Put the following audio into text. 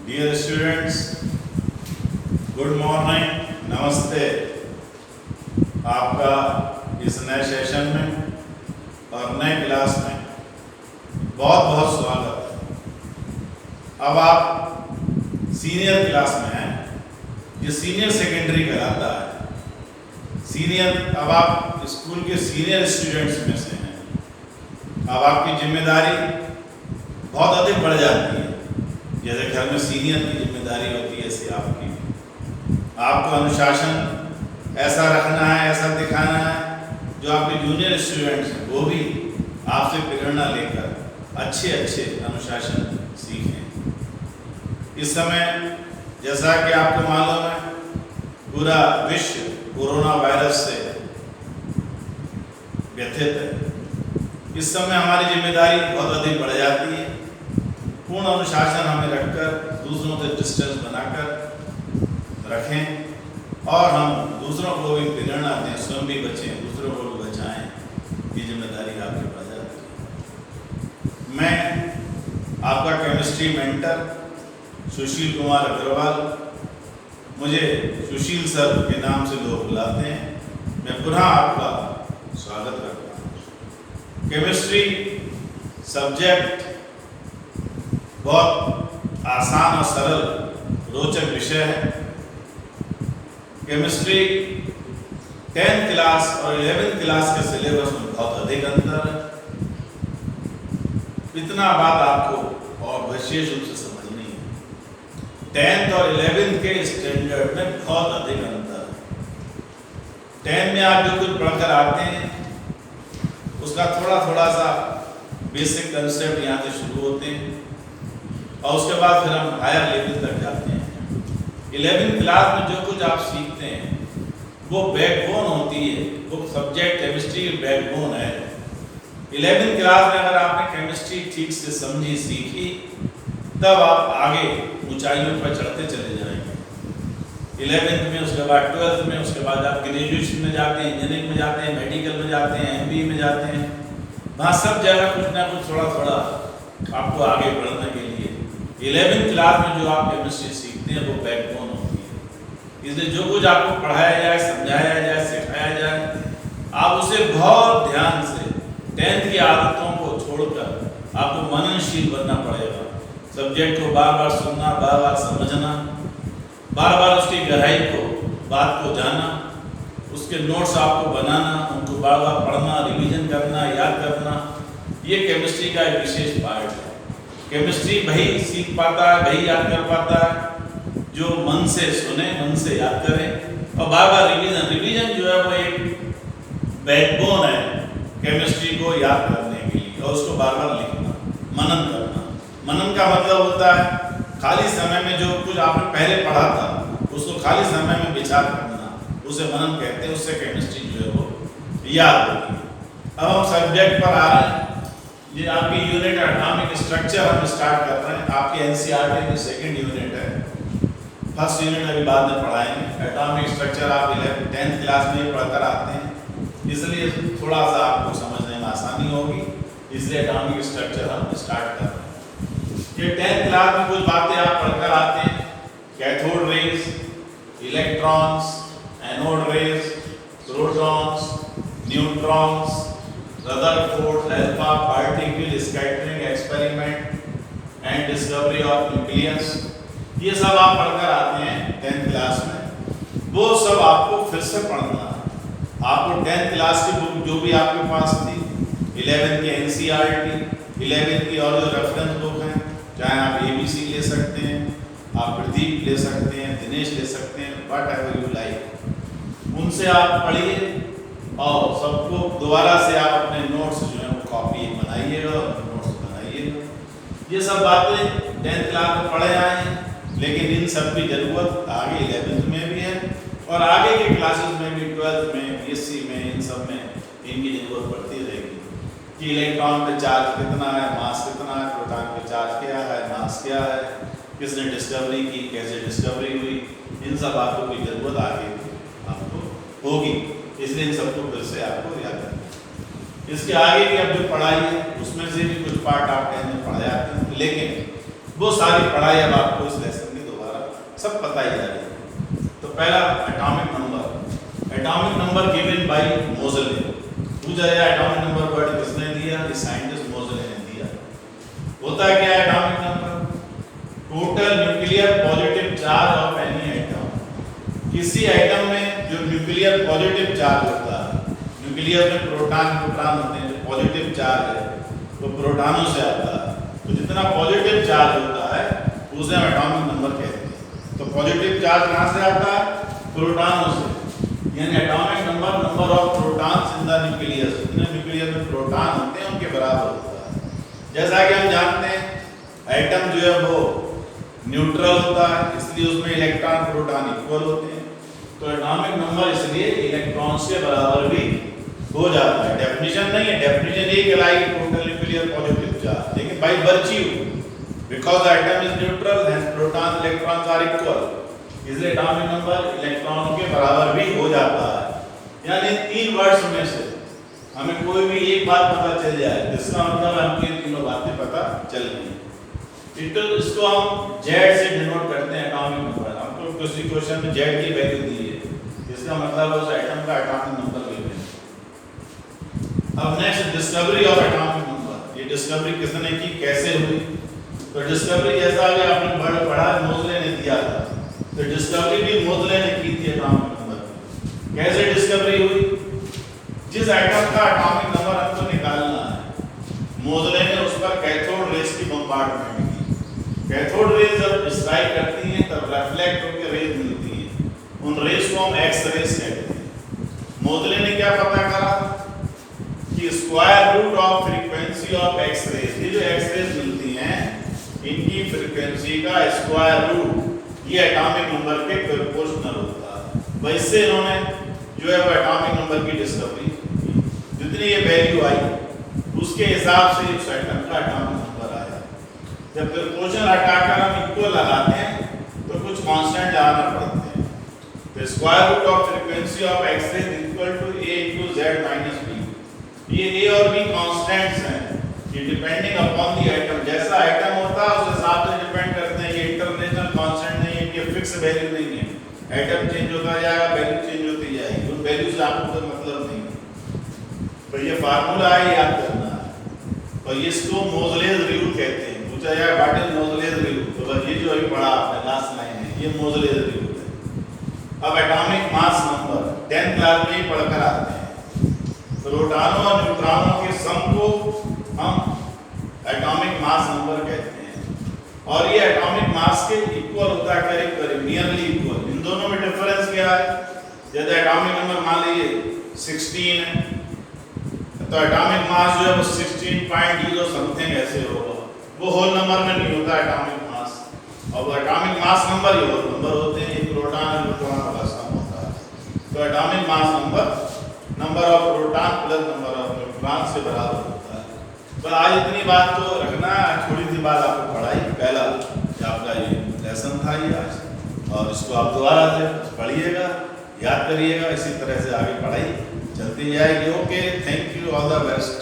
Dear students, good morning, नमस्ते। आपका इस नए सेशन में और नए क्लास में बहुत बहुत स्वागत है। अब आप सीनियर क्लास में हैं, ये सीनियर सेकेंडरी कहलाता है। सीनियर, अब आप स्कूल के सीनियर स्टूडेंट्स में से हैं। अब आपकी जिम्मेदारी बहुत अधिक बढ़ जाती है। जैसे घर में सीनियर की जिम्मेदारी होती है, ऐसी आपको अनुशासन ऐसा रखना है, ऐसा दिखाना है जो आपके जूनियर स्टूडेंट्स हैं वो भी आपसे प्रेरणा लेकर अच्छे अनुशासन सीखें। इस समय जैसा कि आपको मालूम है, पूरा विश्व कोरोना वायरस से व्यथित है। इस समय हमारी जिम्मेदारी बहुत अधिक बढ़ जाती है। पूर्ण अनुशासन हमें रखकर दूसरों से डिस्टेंस बनाकर रखें और हम दूसरों को भी प्रेरणा दें, स्वयं भी बचें, दूसरों को भी बचाएं। ये जिम्मेदारी आपके पास जाती है। मैं आपका केमिस्ट्री मेंटर सुशील कुमार अग्रवाल, मुझे सुशील सर के नाम से लोग बुलाते हैं, मैं पुनः आपका स्वागत करता हूँ। केमिस्ट्री सब्जेक्ट बहुत आसान और सरल रोचक विषय है। केमिस्ट्री 10th क्लास और 11th क्लास के सिलेबस में बहुत अधिक अंतर है। इतना बात आपको और विशेष रूप से समझनी है। 10th और 11th के स्टैंडर्ड में बहुत अधिक अंतर है। 10 में आप जो कुछ पढ़कर आते हैं उसका थोड़ा सा बेसिक कंसेप्ट यहाँ से शुरू होते हैं और उसके बाद फिर हम हायर लेवल तक जाते हैं। 11th क्लास में जो कुछ आप सीखते हैं वो बैकबोन होती है, वो सब्जेक्ट केमिस्ट्री बैकबोन है। 11th क्लास में अगर आपने केमिस्ट्री ठीक से समझी, सीखी, तब आप आगे ऊंचाइयों पर चढ़ते चले जाएंगे। 11th में, उसके बाद 12th में, उसके बाद आप ग्रेजुएशन में जाते हैं, इंजीनियरिंग में जाते हैं, मेडिकल में जाते हैं, MBA में जाते हैं। वहाँ सब जगह कुछ ना कुछ थोड़ा आपको आगे बढ़ने के लिए 11th क्लास में जो आप केमिस्ट्री सीखते हैं वो बैकबोन होती है। इसलिए जो कुछ आपको पढ़ाया जाए, समझाया जाए, सिखाया जाए, आप उसे बहुत ध्यान से 10th की आदतों को छोड़कर आपको मननशील बनना पड़ेगा। सब्जेक्ट को बार बार सुनना, बार बार समझना, बार बार उसकी गहराई को, बात को जानना, उसके नोट्स आपको बनाना, उनको बार बार पढ़ना, रिवीजन करना, याद करना, ये केमिस्ट्री का एक विशेष पार्ट है। केमिस्ट्री वही सीख पाता है, वही याद कर पाता है जो मन से सुने, मन से याद करें और बार बार रिवीजन जो है वो एक बैकबोन है केमिस्ट्री को याद करने के लिए। और उसको बार बार लिखना, मनन करना। मनन का मतलब होता है खाली समय में जो कुछ आपने पहले पढ़ा था उसको खाली समय में विचार करना, उसे मनन कहते हैं। उससे केमिस्ट्री जो है वो याद होती है। अब हम सब्जेक्ट पर आ रहे हैं। ये आपकी यूनिट एटॉमिक स्ट्रक्चर हम स्टार्ट कर रहे हैं। आपके NCERT की सेकंड यूनिट है। फर्स्ट यूनिट अभी बाद में पढ़ाएंगे। एटॉमिक स्ट्रक्चर आप 10th क्लास में पढ़कर आते हैं, इसलिए थोड़ा सा आपको समझने में आसानी होगी, इसलिए एटॉमिक स्ट्रक्चर हम स्टार्ट कर रहे हैं। ये 10th क्लास में कुछ बातें आप पढ़कर आते हैं। Cathode rays, electrons, anode rays, protons, neutrons, Rutherford alpha particle scattering experiment and discovery of nucleus, ये सब आप पढ़कर आते हैं 10th क्लास में। वो सब आपको फिर से पढ़ना है। आपको 10th क्लास की बुक जो भी आपके पास थी, 11th की NCERT, 11th की और जो रेफरेंस बुक हैं, चाहे आप ABC ले सकते हैं, आप प्रदीप ले सकते हैं, दिनेश ले सकते हैं, वट एवर यू लाइक, उनसे आप पढ़िए और सबको दोबारा से आप अपने नोट्स जो है वो कॉपी बनाइएगा और नोट्स बनाइएगा। ये सब बातें 10th क्लास में पढ़े आए हैं, लेकिन इन सब की ज़रूरत आगे 11th में भी है और आगे के क्लासेस में भी, 12th में, BSc में, इन सब में इनकी ज़रूरत पड़ती रहेगी कि इलेक्ट्रॉन पे चार्ज कितना है, मास कितना है, प्रोटॉन पे चार्ज क्या है, मास क्या है, किसने डिस्कवरी की, कैसे डिस्कवरी हुई, इन सब बातों की ज़रूरत आगे आपको होगी। इसलिए इन सबको फिर से आपको याद करना है। इसके आगे की अब जो पढ़ाई है उसमें से भी कुछ पार्ट आप 10th में पढ़ जाते हैं, लेकिन वो सारी पढ़ाई अब आपको इस लेसन में दोबारा सब पता ही जाएगी। तो पहला एटॉमिक नंबर गिवन बाय मोज़ले। पूछा गया एटॉमिक नंबर वर्ड किसने दिया? ये साइंटिस्ट मोज़ले ने दिया। होता क्या है atomic number? Total nuclear positive charge of any atom. किसी एटम में जो न्यूक्लियर पॉजिटिव चार्ज होता है, न्यूक्लियर में प्रोटॉन न्यूट्रॉन होते हैं, जो पॉजिटिव चार्ज है वो प्रोटॉनों से आता है। तो जितना पॉजिटिव चार्ज होता है उसे हम एटॉमिक नंबर कहते हैं। तो पॉजिटिव चार्ज कहाँ से आता है? प्रोटॉनों से। यानी atomic number of protons in the nucleus, जितने न्यूक्लियर में प्रोटॉन होते हैं उनके बराबर होता है। जैसा कि हम जानते हैं एटम जो है वो न्यूट्रल होता है, इसलिए उसमें इलेक्ट्रॉन प्रोटॉन इक्वल होते हैं। तो एटॉमिक नंबर इसलिए इलेक्ट्रॉन से बराबर भी हो जाता है। डेफिनेशन नहीं है, डेफिनेशन यही कहलाएगी टोटल न्यूक्लियर पॉजिटिव चार्ज, लेकिन by virtue because atom is neutral and proton electrons are equal, इसलिए एटॉमिक नंबर इलेक्ट्रॉन के बराबर भी हो जाता है। यानी तीन वर्ड्स में से हमें कोई भी एक बात पता चल जाए, इसका मतलब हमको ये तीनों बातें पता चल गई। इसको हम जेड से डिनोट करते हैं एटॉमिक नंबर। हमको किसी क्वेश्चन में जेड की वैल्यू दी है, इसका मतलब उस एटम का एटॉमिक नंबर ले लें। अब next discovery of atomic number. ये डिस्कवरी किसने की, कैसे हुई? तो डिस्कवरी जैसा कि आपने पढ़ा मोज़ले ने दिया था, तो डिस्कवरी भी मोज़ले ने की थी एटॉमिक नंबर। कैसे डिस्कवरी हुई? जिस एटम का एटॉमिक नंबर हमको निकालना है, मोज़ले ने उस पर कैथोड रेज की बम्बार्डमेंट की। कैथोड रेज जब स्ट्राइक करती हैं तब रिफ्लेक्ट होकर रेज मिलती है, उन रेज को हम एक्स रेज कहते हैं। मोज़ले ने क्या पता करा कि square root of frequency of X rays, ये जो एक्स रेज मिलती हैं इनकी फ्रीक्वेंसी का स्क्वायर रूट ये एटॉमिक नंबर के प्रोपोर्शनल होता है। वैसे इन्होंने जो है वो एटॉमिक नंबर की डिस्कवरी, जितनी ये वैल्यू आई उसके हिसाब से उस एटम का एटॉमिक नंबर आया। जब प्रोपोर्शन हटाकर हम इक्वल लगाते हैं तो कुछ कांस्टेंट लगाना पड़ते हैं। तो square root of frequency of X rays equal to a into z minus b। ये a और b कांस्टेंट्स हैं, ये डिपेंडिंग अपॉन द एटम। जैसा एटम होता है उस हिसाब से डिपेंड करते हैं। ये इंटरनेशनल कांस्टेंट नहीं है, ये फिक्स वैल्यू नहीं है। एटम चेंज होता जाएगा, वैल्यू चेंज होती जाएगी, उन वैल्यू से आपको कोई मतलब नहीं है। तो ये फार्मूला है, याद करना है। तो इसको मोज़लेज रूल कहते हैं। पूछा जाए व्हाट इज मोज़लेज रूल, तो बस ये जो अभी पढ़ा आपने लास्ट लाइन है, ये मोज़लेज रूल है। अब atomic mass number 10th class में पढ़कर आते हैं। प्रोटॉनों और न्यूट्रॉनों के सम को हम एटॉमिक मास नंबर कहते हैं। और ये एटॉमिक मास के इक्वल होता है, करीब करीब नियरली इक्वल। इन दोनों में डिफरेंस क्या है? जैसे एटॉमिक नंबर मान लीजिए 16 है, तो एटॉमिक मास जो है वो 16.0 समथिंग ऐसे होगा। वो होल नंबर में नहीं होता एटॉमिक मास। और एटॉमिक मास नंबर ही होल नंबर होते हैं, ये प्रोटॉन और न्यूट्रॉन का सम होता है। तो atomic mass number of proton plus number of neutron से बराबर होता है। तो आज इतनी बात तो रखना, थोड़ी सी बात आपको पढ़ाई, पहला आपका ये लेसन था ये आज, और इसको आप दोबारा से पढ़िएगा, याद करिएगा। इसी तरह से आगे पढ़ाई चलती जाएगी। Okay, thank you, all the best.